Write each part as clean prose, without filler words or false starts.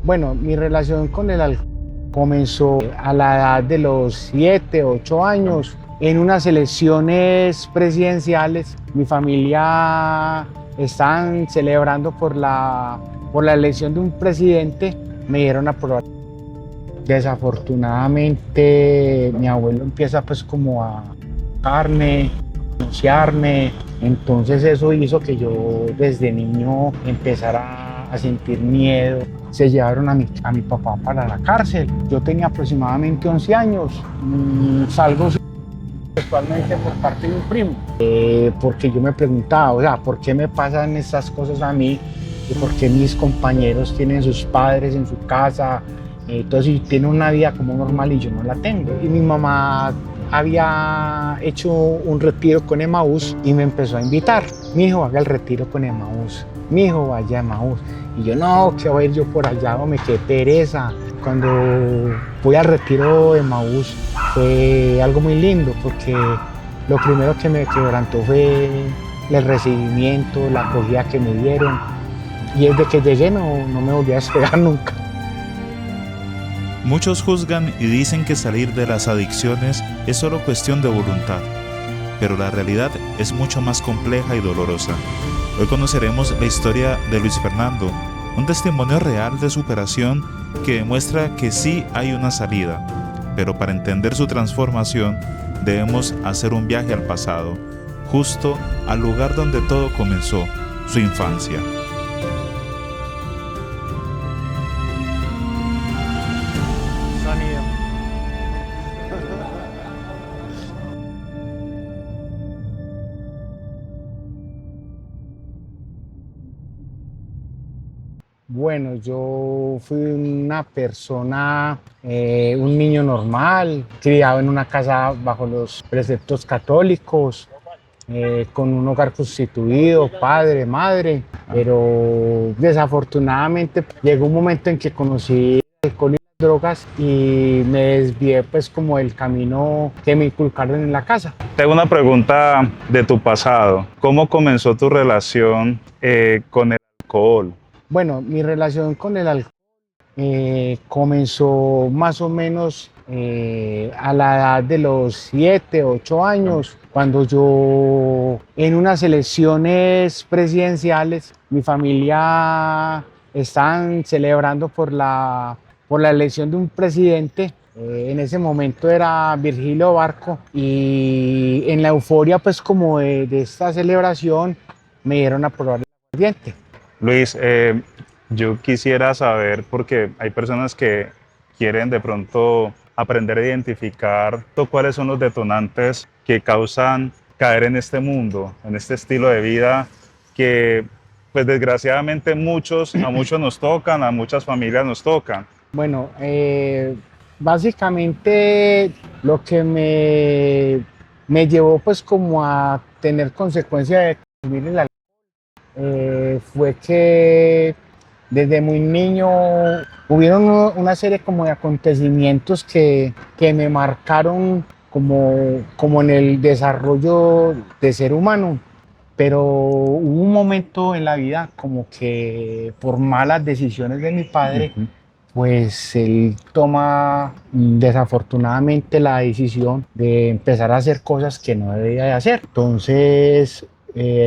Bueno, mi relación con el alcohol comenzó a la edad de los 7, 8 años. En unas elecciones presidenciales, mi familia estaban celebrando por la elección de un presidente, me dieron a probar. Desafortunadamente, mi abuelo empieza pues como a tocarme, denunciarme. Entonces eso hizo que yo desde niño empezara a sentir miedo. Se llevaron a mi papá para la cárcel. Yo tenía aproximadamente 11 años. Salgo sexualmente por parte de un primo. Porque yo me preguntaba, o sea, ¿por qué me pasan estas cosas a mí? ¿Y por qué mis compañeros tienen sus padres en su casa? Entonces tienen una vida como normal y yo no la tengo. Y mi mamá había hecho un retiro con Emaús y me empezó a invitar. Mi hijo, haga el retiro con Emaús. Mi hijo, vaya a Emaús. Y yo, no, que voy a ir yo por allá, hombre, qué pereza. Cuando fui al retiro de Emaús fue algo muy lindo porque lo primero que me quebrantó fue el recibimiento, la acogida que me dieron. Y desde que llegué no me volví a despegar nunca. Muchos juzgan y dicen que salir de las adicciones es solo cuestión de voluntad, pero la realidad es mucho más compleja y dolorosa. Hoy conoceremos la historia de Luis Fernando, un testimonio real de superación que demuestra que sí hay una salida, pero para entender su transformación debemos hacer un viaje al pasado, justo al lugar donde todo comenzó, su infancia. Bueno, yo fui una persona, un niño normal, criado en una casa bajo los preceptos católicos, con un hogar constituido, padre, madre, pero desafortunadamente llegó un momento en que conocí el alcohol y las drogas y me desvié pues como del camino que me inculcaron en la casa. Tengo una pregunta de tu pasado. ¿Cómo comenzó tu relación con el alcohol? Bueno, mi relación con el alcohol comenzó más o menos a la edad de los 7, 8 años, cuando yo en unas elecciones presidenciales, mi familia estaban celebrando por la elección de un presidente. En ese momento era Virgilio Barco y en la euforia pues como de esta celebración me dieron a probar el aguardiente. Luis, yo quisiera saber, porque hay personas que quieren de pronto aprender a identificar cuáles son los detonantes que causan caer en este mundo, en este estilo de vida que pues desgraciadamente a muchos nos tocan, a muchas familias nos tocan. Bueno, básicamente lo que me llevó pues como a tener consecuencia de consumir el alcohol fue que desde muy niño hubieron una serie como de acontecimientos que me marcaron como en el desarrollo de ser humano. Pero hubo un momento en la vida como que por malas decisiones de mi padre, pues él toma desafortunadamente la decisión de empezar a hacer cosas que no debía de hacer. Entonces,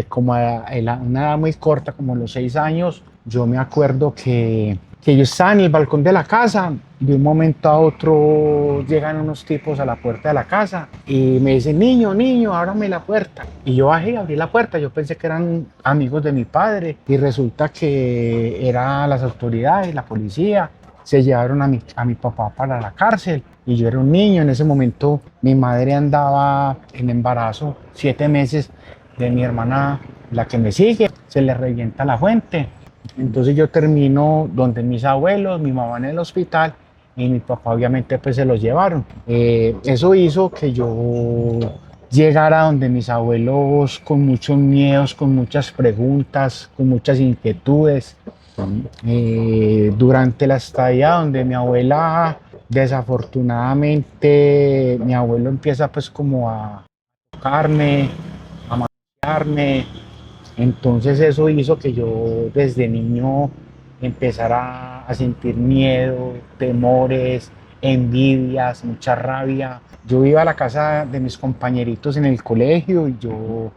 como a una edad muy corta, como los 6 años, yo me acuerdo que yo estaba en el balcón de la casa. De un momento a otro llegan unos tipos a la puerta de la casa y me dicen, niño, niño, ábrame la puerta. Y yo bajé y abrí la puerta. Yo pensé que eran amigos de mi padre y resulta que eran las autoridades, la policía. Se llevaron a mi papá para la cárcel y yo era un niño. En ese momento mi madre andaba en embarazo, 7 meses de mi hermana, la que me sigue. Se le revienta la fuente. Entonces yo termino donde mis abuelos, mi mamá en el hospital y mi papá obviamente pues se los llevaron. Eso hizo que yo llegara donde mis abuelos con muchos miedos, con muchas preguntas, con muchas inquietudes. Durante la estadía donde mi abuela, desafortunadamente, mi abuelo empieza pues como a tocarme, a matarme. Entonces eso hizo que yo desde niño empezar a sentir miedo, temores, envidias, mucha rabia. Yo iba a la casa de mis compañeritos en el colegio y yo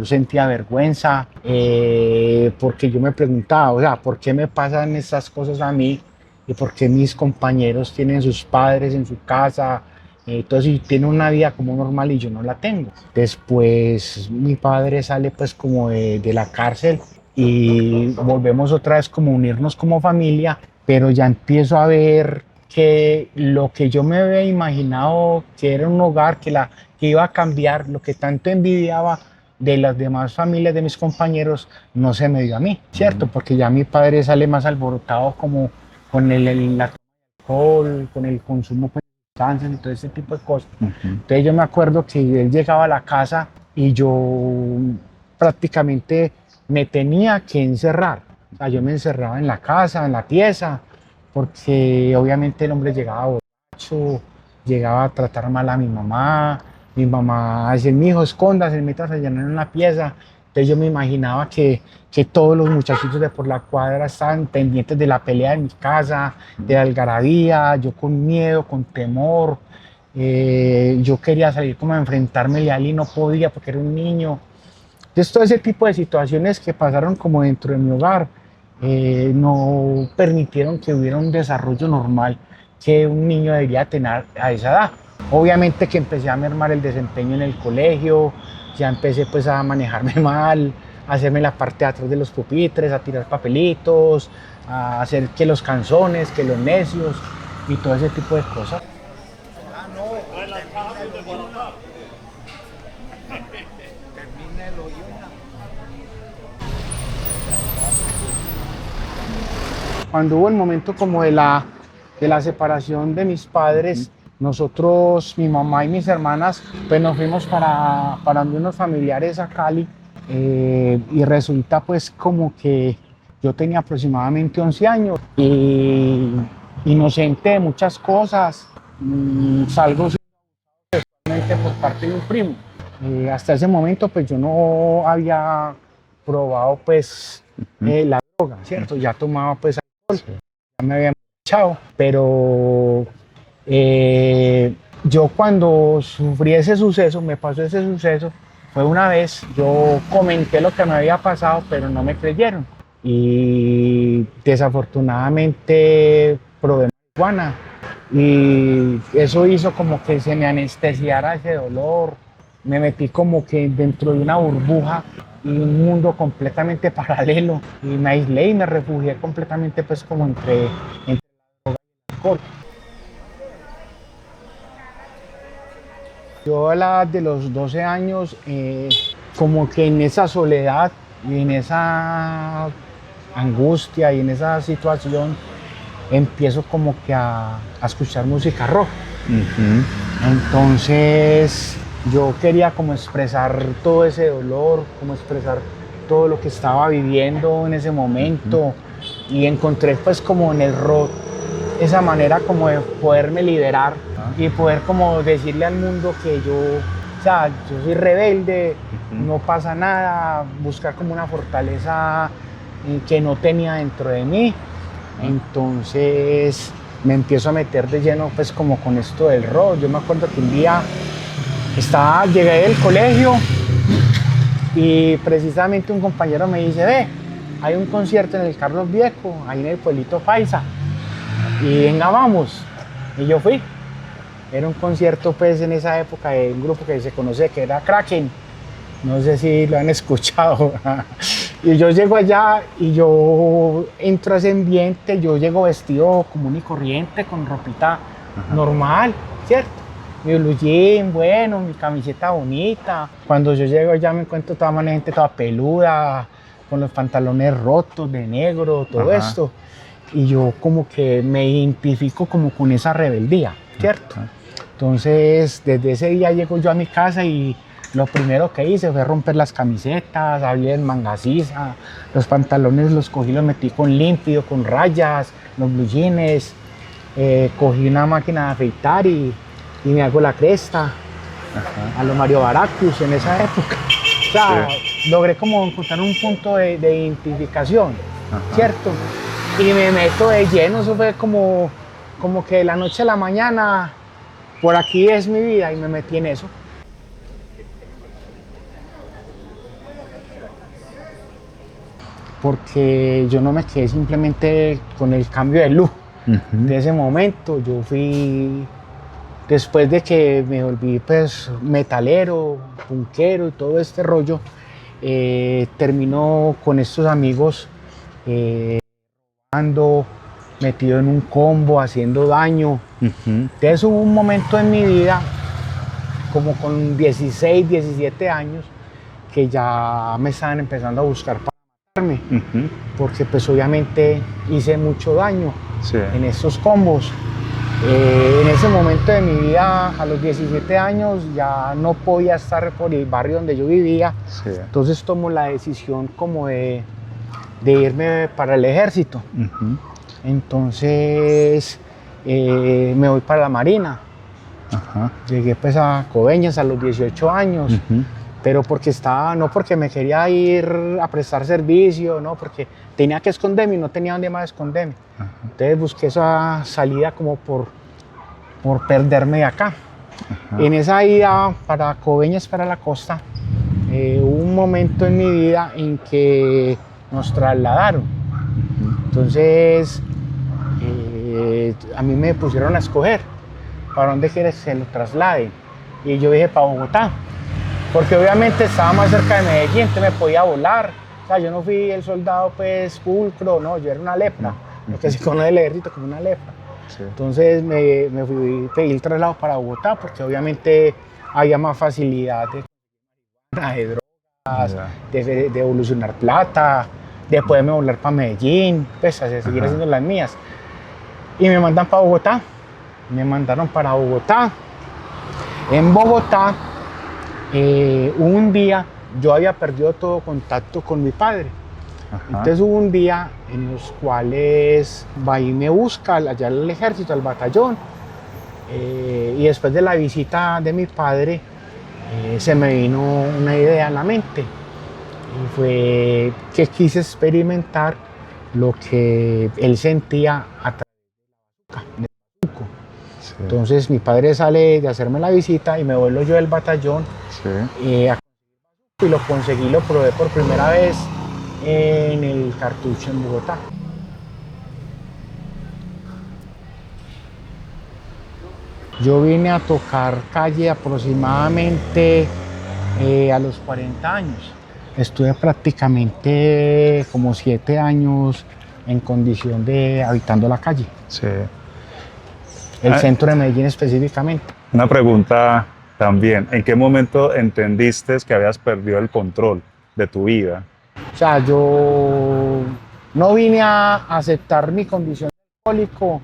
sentía vergüenza porque yo me preguntaba, o sea, ¿por qué me pasan estas cosas a mí? ¿Y por qué mis compañeros tienen sus padres en su casa? Entonces, y tienen una vida como normal y yo no la tengo. Después mi padre sale pues como de la cárcel y volvemos otra vez como a unirnos como familia, pero ya empiezo a ver que lo que yo me había imaginado que era un hogar, que iba a cambiar, lo que tanto envidiaba de las demás familias de mis compañeros, no se me dio a mí, ¿cierto? Porque ya mi padre sale más alborotado como con el alcohol, con el consumo pues, de sustancias y todo ese tipo de cosas. Entonces yo me acuerdo que él llegaba a la casa y yo prácticamente me tenía que encerrar. O sea, yo me encerraba en la casa, en la pieza, porque obviamente el hombre llegaba borracho, llegaba a tratar mal a mi mamá decía, mi hijo, escóndase, métase allá en una pieza. Entonces yo me imaginaba que todos los muchachitos de por la cuadra estaban pendientes de la pelea de mi casa, de la algarabía, yo con miedo, con temor, yo quería salir como a enfrentarme a él y no podía porque era un niño. Entonces todo ese tipo de situaciones que pasaron como dentro de mi hogar, no permitieron que hubiera un desarrollo normal que un niño debería tener a esa edad. Obviamente que empecé a mermar el desempeño en el colegio, ya empecé pues a manejarme mal, a hacerme la parte de atrás de los pupitres, a tirar papelitos, a hacer que los canzones, que los necios y todo ese tipo de cosas. Cuando hubo el momento como de la separación de mis padres, nosotros, mi mamá y mis hermanas, pues nos fuimos para unos familiares a Cali y resulta pues como que yo tenía aproximadamente 11 años y inocente de muchas cosas, salgo sexualmente por parte de un primo. Hasta ese momento pues yo no había probado pues la droga, ¿cierto? Ya tomaba pues alcohol, ya me había echado, pero yo cuando sufrí ese suceso, me pasó ese suceso, fue una vez, yo comenté lo que me había pasado, pero no me creyeron. Y desafortunadamente probé marihuana y eso hizo como que se me anestesiara ese dolor. Me metí como que dentro de una burbuja y un mundo completamente paralelo y me aislé y me refugié completamente pues como entre la droga y el alcohol. Yo a la edad de los 12 años, como que en esa soledad y en esa angustia y en esa situación, empiezo como que a escuchar música rock. Entonces yo quería como expresar todo ese dolor, como expresar todo lo que estaba viviendo en ese momento y encontré pues como en el rock esa manera como de poderme liberar y poder como decirle al mundo que yo, o sea, yo soy rebelde, no pasa nada, buscar como una fortaleza que no tenía dentro de mí. Entonces me empiezo a meter de lleno pues como con esto del rock. Yo me acuerdo que un día llegué del colegio y precisamente un compañero me dice, ve, hay un concierto en el Carlos Viejo, ahí en el pueblito Paisa, y venga, vamos. Y yo fui. Era un concierto pues en esa época de un grupo que se conoce que era Kraken, no sé si lo han escuchado. Y yo llego allá y yo entro a ese ambiente, yo llego vestido común y corriente, con ropita normal, ¿cierto? Mi blue jean, bueno, mi camiseta bonita. Cuando yo llego allá me encuentro toda la gente toda peluda, con los pantalones rotos de negro, todo esto. Y yo como que me identifico como con esa rebeldía, ¿cierto? Entonces, desde ese día llego yo a mi casa y lo primero que hice fue romper las camisetas, abrir el mangasiza, los pantalones los cogí, los metí con límpido, con rayas, los blue jeans, cogí una máquina de afeitar y me hago la cresta, a lo Mario Baracus en esa época. O sea, logré como encontrar un punto de identificación, ¿cierto? y me meto de lleno. Eso fue como que de la noche a la mañana, por aquí es mi vida, y me metí en eso. Porque yo no me quedé simplemente con el cambio de look. De ese momento yo fui, después de que me volví pues metalero, punkero y todo este rollo, terminó con estos amigos ando metido en un combo, haciendo daño. Entonces hubo un momento en mi vida, como con 16, 17 años, que ya me estaban empezando a buscar para matarme, porque pues obviamente hice mucho daño en estos combos. En ese momento de mi vida, a los 17 años, ya no podía estar por el barrio donde yo vivía, entonces tomo la decisión como de irme para el ejército. Entonces me voy para la Marina. Llegué pues a Coveñas a los 18 años, pero porque estaba, no porque me quería ir a prestar servicio, no, porque tenía que esconderme y no tenía dónde más esconderme. Entonces busqué esa salida como por perderme de acá. En esa ida para Coveñas, para la costa, hubo un momento en mi vida en que nos trasladaron. Entonces a mí me pusieron a escoger para dónde quieres que se lo traslade, y yo dije para Bogotá, porque obviamente estaba más cerca de Medellín, entonces me podía volar. O sea, yo no fui el soldado pues pulcro, no, yo era una lepra, lo que se conoce el ejército como una lepra. Entonces me pedí el traslado para Bogotá, porque obviamente había más facilidad de drogas, de evolucionar plata, de poderme volar para Medellín, pues a seguir haciendo las mías. Y me mandan para Bogotá, me mandaron para Bogotá. En Bogotá, un día yo había perdido todo contacto con mi padre. Entonces hubo un día en los cuales va y me busca allá al ejército, al batallón, y después de la visita de mi padre se me vino una idea en la mente, y fue que quise experimentar lo que él sentía a través de Bazuco. Entonces mi padre sale de hacerme la visita y me vuelvo yo del batallón y lo conseguí, lo probé por primera vez en el cartucho en Bogotá. Yo vine a tocar calle aproximadamente a los 40 años. Estuve prácticamente como 7 años en condición de habitando la calle. El centro de Medellín específicamente. Una pregunta también, ¿en qué momento entendiste que habías perdido el control de tu vida? O sea, yo no vine a aceptar mi condición de alcohólico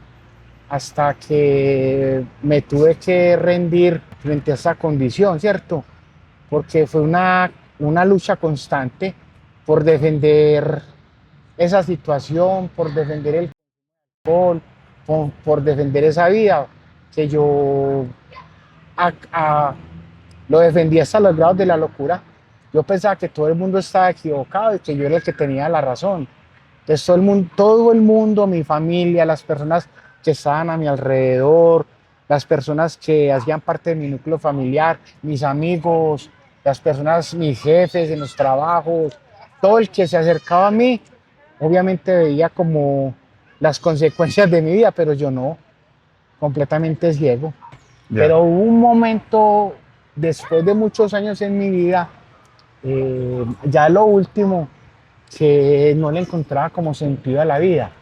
hasta que me tuve que rendir frente a esa condición, ¿cierto? Porque fue una lucha constante por defender esa situación, por defender el alcohol, por defender esa vida que yo lo defendí hasta los grados de la locura. Yo pensaba que todo el mundo estaba equivocado y que yo era el que tenía la razón. Entonces todo el mundo, mi familia, las personas que estaban a mi alrededor, las personas que hacían parte de mi núcleo familiar, mis amigos, las personas, mis jefes en los trabajos, todo el que se acercaba a mí, obviamente veía como las consecuencias de mi vida, pero yo no, completamente ciego. Pero hubo un momento, después de muchos años en mi vida, ya lo último, que no le encontraba como sentido a la vida.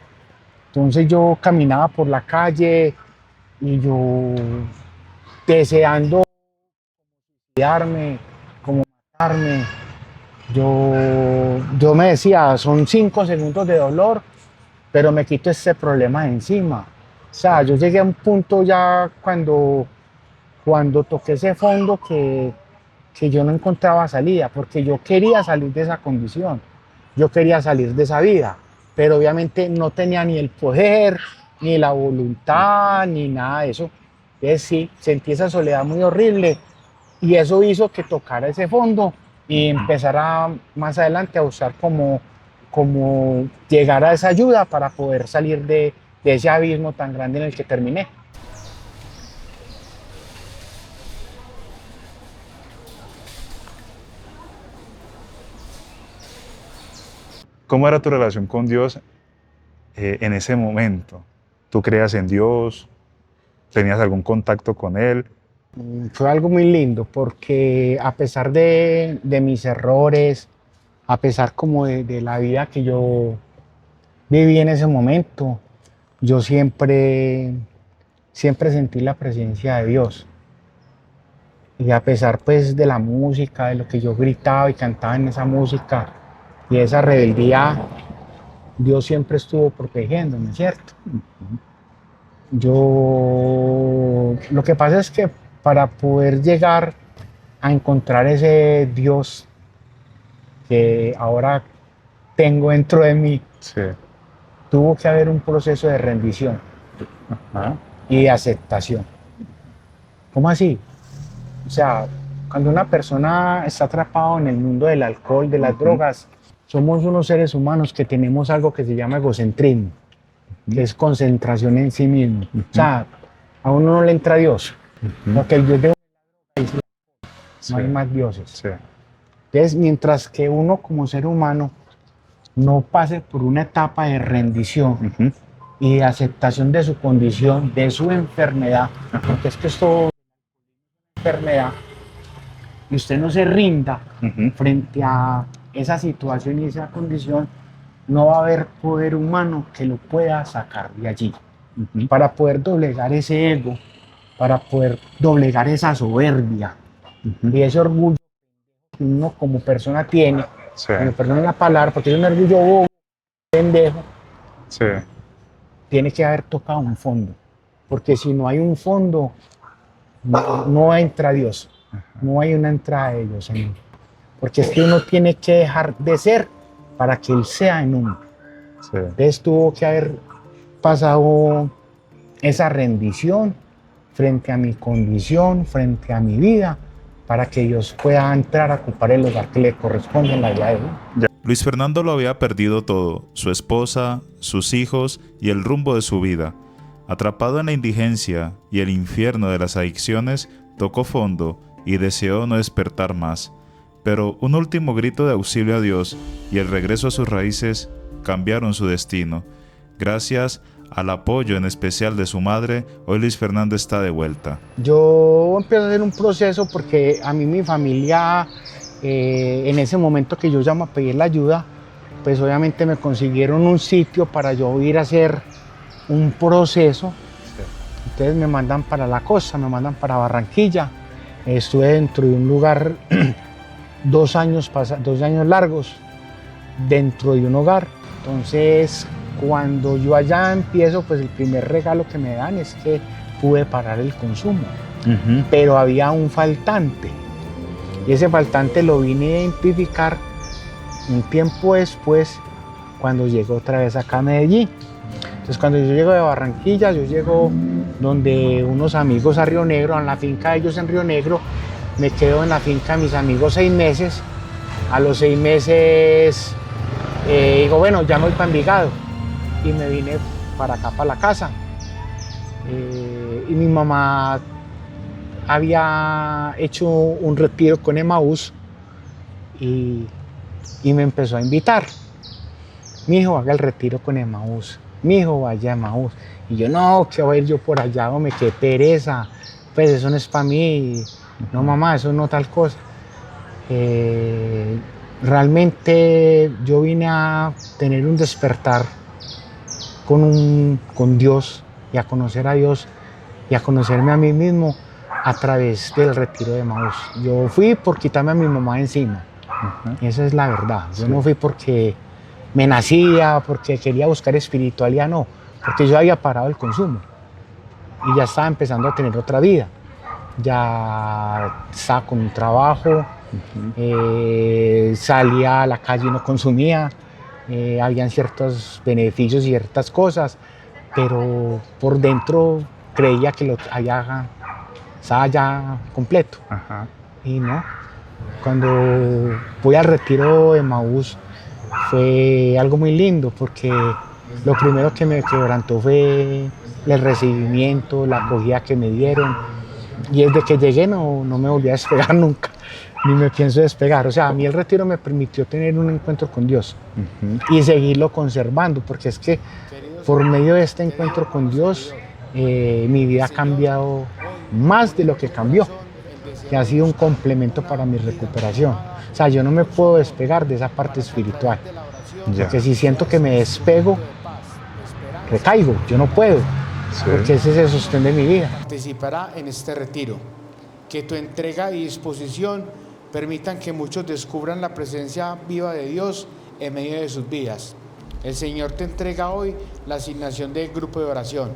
Entonces yo caminaba por la calle y yo deseando suicidarme, como matarme. Yo me decía, son 5 segundos de dolor, pero me quito este problema de encima. O sea, yo llegué a un punto ya cuando toqué ese fondo que yo no encontraba salida, porque yo quería salir de esa condición, yo quería salir de esa vida, pero obviamente no tenía ni el poder, ni la voluntad, ni nada de eso. Entonces sí, sentí esa soledad muy horrible y eso hizo que tocara ese fondo y empezara más adelante a buscar como como llegar a esa ayuda para poder salir de ese abismo tan grande en el que terminé. ¿Cómo era tu relación con Dios en ese momento? ¿Tú creías en Dios? ¿Tenías algún contacto con Él? Fue algo muy lindo porque a pesar de mis errores, a pesar como de la vida que yo viví en ese momento, yo siempre sentí la presencia de Dios. Y a pesar pues de la música, de lo que yo gritaba y cantaba en esa música y esa rebeldía, Dios siempre estuvo protegiéndome, ¿cierto? Lo que pasa es que para poder llegar a encontrar ese Dios que ahora tengo dentro de mí, Sí. tuvo que haber un proceso de rendición Ajá. y de aceptación. ¿Cómo así? O sea, cuando una persona está atrapada en el mundo del alcohol, de las drogas, somos unos seres humanos que tenemos algo que se llama egocentrismo, que es concentración en sí mismo. O sea, a uno no le entra Dios, porque el Dios de uno Sí. no hay más dioses. Sí. Entonces, mientras que uno como ser humano no pase por una etapa de rendición Ujú. y de aceptación de su condición, de su enfermedad, porque es que esto es enfermedad, y usted no se rinda Ujú. frente a esa situación y esa condición, no va a haber poder humano que lo pueda sacar de allí. Ujú. Para poder doblegar ese ego, para poder doblegar esa soberbia y ese orgullo que uno como persona tiene, Sí. como persona en la palabra, porque es un orgullo bobo, pendejo, Sí. tiene que haber tocado un fondo. Porque si no hay un fondo, no entra Dios, no hay una entrada de Dios en uno. Porque es que uno tiene que dejar de ser para que Él sea en uno. Sí. Entonces tuvo que haber pasado esa rendición frente a mi condición, frente a mi vida, para que Dios pueda entrar a ocupar el lugar que le corresponde en la vida de uno. Luis Fernando lo había perdido todo, su esposa, sus hijos y el rumbo de su vida. Atrapado en la indigencia y el infierno de las adicciones, tocó fondo y deseó no despertar más. Pero un último grito de auxilio a Dios y el regreso a sus raíces cambiaron su destino. Gracias al apoyo en especial de su madre, hoy Luis Fernando está de vuelta. Yo empecé a hacer un proceso porque a mí mi familia, en ese momento que yo llamo a pedir la ayuda, pues obviamente me consiguieron un sitio para yo ir a hacer un proceso. Entonces me mandan para la costa, me mandan para Barranquilla. Estuve dentro de un lugar 2 años largos, dentro de un hogar. Entonces, cuando yo allá empiezo, pues el primer regalo que me dan es que pude parar el consumo. Ujú. Pero había un faltante. Y ese faltante lo vine a identificar un tiempo después, cuando llego otra vez acá a Medellín. Entonces, cuando yo llego de Barranquilla, yo llego donde unos amigos a Río Negro, en la finca de ellos en Río Negro, me quedo en la finca de mis amigos 6 meses. A los 6 meses digo, bueno, ya me voy para Envigado. Y me vine para acá, para la casa. Y mi mamá había hecho un retiro con Emaús y me empezó a invitar. Mi hijo, haga el retiro con Emaús. Mi hijo, vaya a Emaús. Y yo, no, que voy a ir yo por allá, hombre, qué pereza. Pues eso no es para mí. No, mamá, eso no tal cosa. Realmente yo vine a tener un despertar con Dios y a conocer a Dios y a conocerme a mí mismo a través del retiro de Emaús. Yo fui por quitarme a mi mamá encima. Ujú. Esa es la verdad. Yo Sí. no fui porque me nacía, porque quería buscar espiritualidad, no. Porque yo había parado el consumo y ya estaba empezando a tener otra vida. Ya estaba con un trabajo, salía a la calle y no consumía, habían ciertos beneficios y ciertas cosas, pero por dentro creía que estaba ya completo. Ajá. Y no, cuando voy al retiro de Emaús, fue algo muy lindo porque lo primero que me quebrantó fue el recibimiento, la acogida que me dieron. Y desde que llegué no me volví a despegar nunca, ni me pienso despegar. O sea, a mí el retiro me permitió tener un encuentro con Dios y seguirlo conservando, porque es que por medio de este encuentro con Dios, mi vida ha cambiado más de lo que cambió, que ha sido un complemento para mi recuperación. O sea, yo no me puedo despegar de esa parte espiritual, porque si siento que me despego, recaigo, yo no puedo. Sí. Porque ese es el sostén de mi vida. Participará en este retiro. Que tu entrega y disposición permitan que muchos descubran la presencia viva de Dios en medio de sus vidas. El Señor te entrega hoy la asignación del grupo de oración.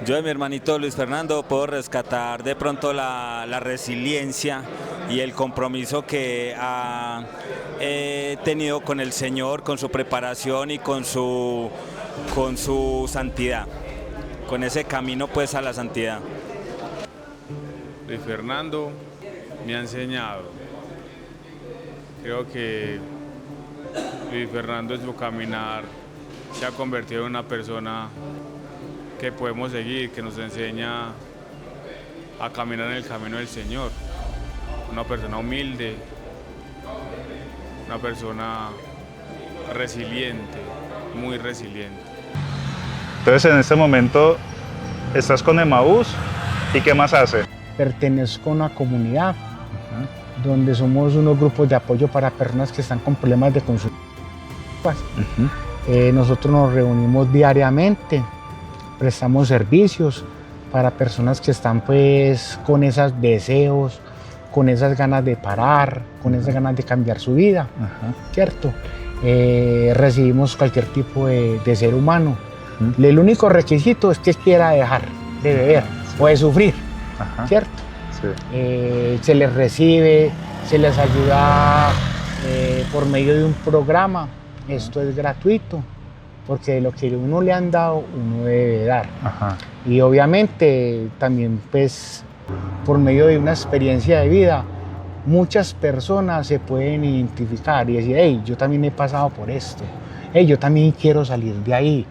Yo de mi hermanito Luis Fernando puedo rescatar de pronto la resiliencia y el compromiso que ha tenido con el Señor, con su preparación y con su santidad, con ese camino pues a la santidad. Luis Fernando me ha enseñado. Creo que Luis Fernando en su caminar se ha convertido en una persona que podemos seguir, que nos enseña a caminar en el camino del Señor. Una persona humilde, una persona resiliente, muy resiliente. Entonces en este momento estás con Emaús, ¿y qué más hace? Pertenezco a una comunidad donde somos unos grupos de apoyo para personas que están con problemas de consumo. Nosotros nos reunimos diariamente, prestamos servicios para personas que están pues con esos deseos, con esas ganas de parar, con esas ganas de cambiar su vida, ¿cierto? Recibimos cualquier tipo de ser humano. El único requisito es que quiera dejar de beber o de sufrir, ¿cierto? Sí. Se les recibe, se les ayuda por medio de un programa. Esto es gratuito, porque de lo que uno le han dado, uno debe dar. Y obviamente también pues por medio de una experiencia de vida, muchas personas se pueden identificar y decir, hey, yo también he pasado por esto, hey, yo también quiero salir de ahí,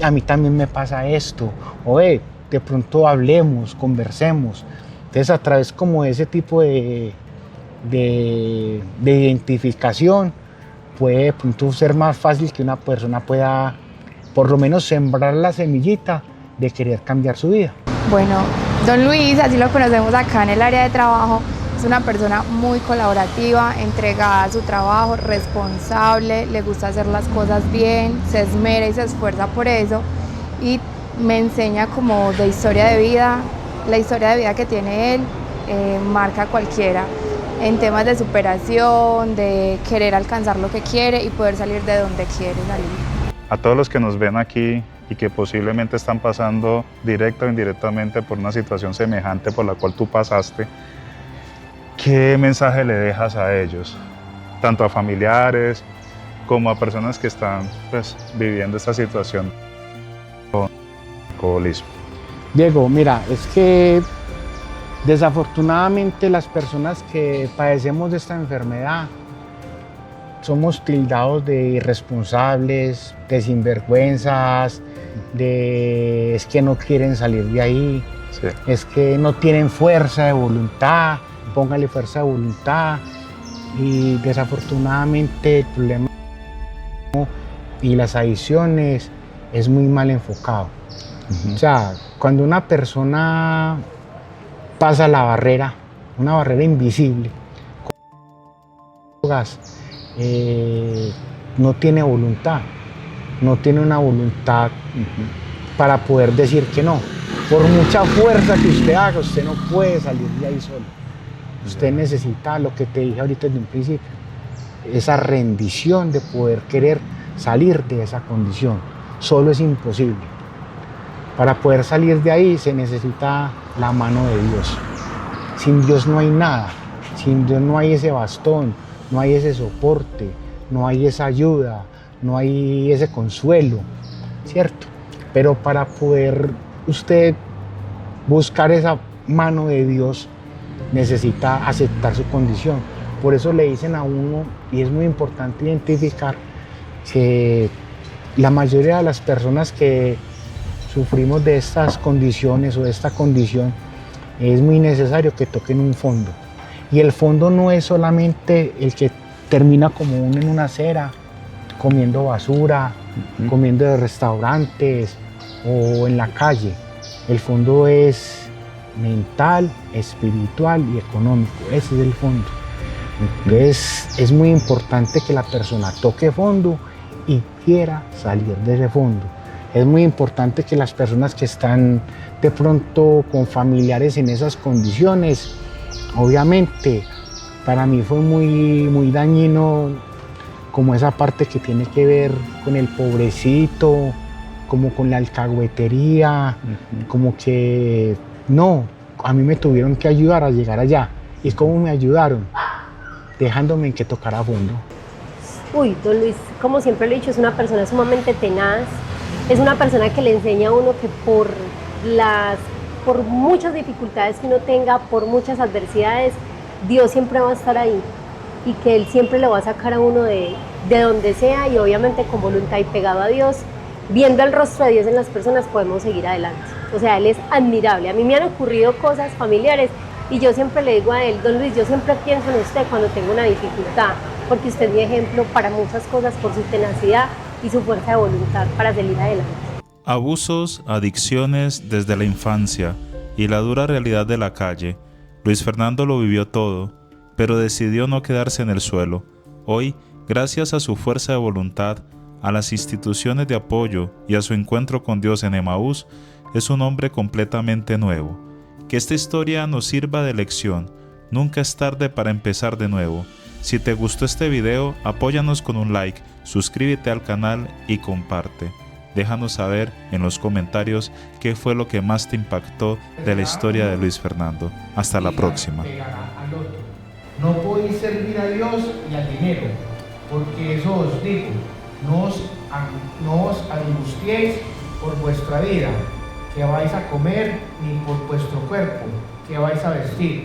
a mí también me pasa esto, o hey, de pronto hablemos, conversemos. Entonces a través como de ese tipo de identificación puede de pronto ser más fácil que una persona pueda por lo menos sembrar la semillita de querer cambiar su vida. Bueno, don Luis, así lo conocemos acá en el área de trabajo, es una persona muy colaborativa, entregada a su trabajo, responsable, le gusta hacer las cosas bien, se esmera y se esfuerza por eso y me enseña como de historia de vida, la historia de vida que tiene él marca a cualquiera en temas de superación, de querer alcanzar lo que quiere y poder salir de donde quiere salir. A todos los que nos ven aquí y que posiblemente están pasando directa o indirectamente por una situación semejante por la cual tú pasaste, ¿qué mensaje le dejas a ellos? Tanto a familiares como a personas que están pues, viviendo esta situación con alcoholismo. Diego, mira, es que desafortunadamente las personas que padecemos de esta enfermedad somos tildados de irresponsables, de sinvergüenzas, de es que no quieren salir de ahí, sí. Es que no tienen fuerza de voluntad, póngale fuerza de voluntad. Y desafortunadamente el problema y las adicciones es muy mal enfocado. O sea, cuando una persona pasa la barrera, una barrera invisible, no tiene voluntad, no tiene una voluntad para poder decir que no. Por mucha fuerza que usted haga, usted no puede salir de ahí solo. Usted necesita lo que te dije ahorita desde un principio, esa rendición de poder querer salir de esa condición. Solo es imposible. Para poder salir de ahí se necesita la mano de Dios. Sin Dios no hay nada, sin Dios no hay ese bastón, no hay ese soporte, no hay esa ayuda, no hay ese consuelo, ¿cierto? Pero para poder usted buscar esa mano de Dios, necesita aceptar su condición. Por eso le dicen a uno, y es muy importante identificar, que la mayoría de las personas que sufrimos de estas condiciones o de esta condición, es muy necesario que toquen un fondo. Y el fondo no es solamente el que termina como uno en una acera, comiendo basura, comiendo de restaurantes o en la calle. El fondo es mental, espiritual y económico. Ese es el fondo. Entonces es muy importante que la persona toque fondo y quiera salir de ese fondo. Es muy importante que las personas que están de pronto con familiares en esas condiciones, obviamente para mí fue muy dañino como esa parte que tiene que ver con el pobrecito, como con la alcahuetería, como que no, a mí me tuvieron que ayudar a llegar allá. ¿Y cómo me ayudaron? Dejándome que tocara fondo. Uy, don Luis, como siempre lo he dicho, es una persona sumamente tenaz, es una persona que le enseña a uno que por muchas dificultades que uno tenga, por muchas adversidades, Dios siempre va a estar ahí y que Él siempre le va a sacar a uno de donde sea, y obviamente con voluntad y pegado a Dios, viendo el rostro de Dios en las personas, podemos seguir adelante. O sea, Él es admirable. A mí me han ocurrido cosas familiares y yo siempre le digo a Él, don Luis, yo siempre pienso en usted cuando tengo una dificultad, porque usted es mi ejemplo para muchas cosas por su tenacidad y su fuerza de voluntad para salir adelante. Abusos, adicciones desde la infancia y la dura realidad de la calle. Luis Fernando lo vivió todo, pero decidió no quedarse en el suelo. Hoy, gracias a su fuerza de voluntad, a las instituciones de apoyo y a su encuentro con Dios en Emaús, es un hombre completamente nuevo. Que esta historia nos sirva de lección. Nunca es tarde para empezar de nuevo. Si te gustó este video, apóyanos con un like, suscríbete al canal y comparte. Déjanos saber en los comentarios qué fue lo que más te impactó de la historia de Luis Fernando. Hasta la próxima. No podéis servir a Dios y al dinero, porque eso os digo, no os angustiéis por vuestra vida, que vais a comer, ni por vuestro cuerpo, que vais a vestir.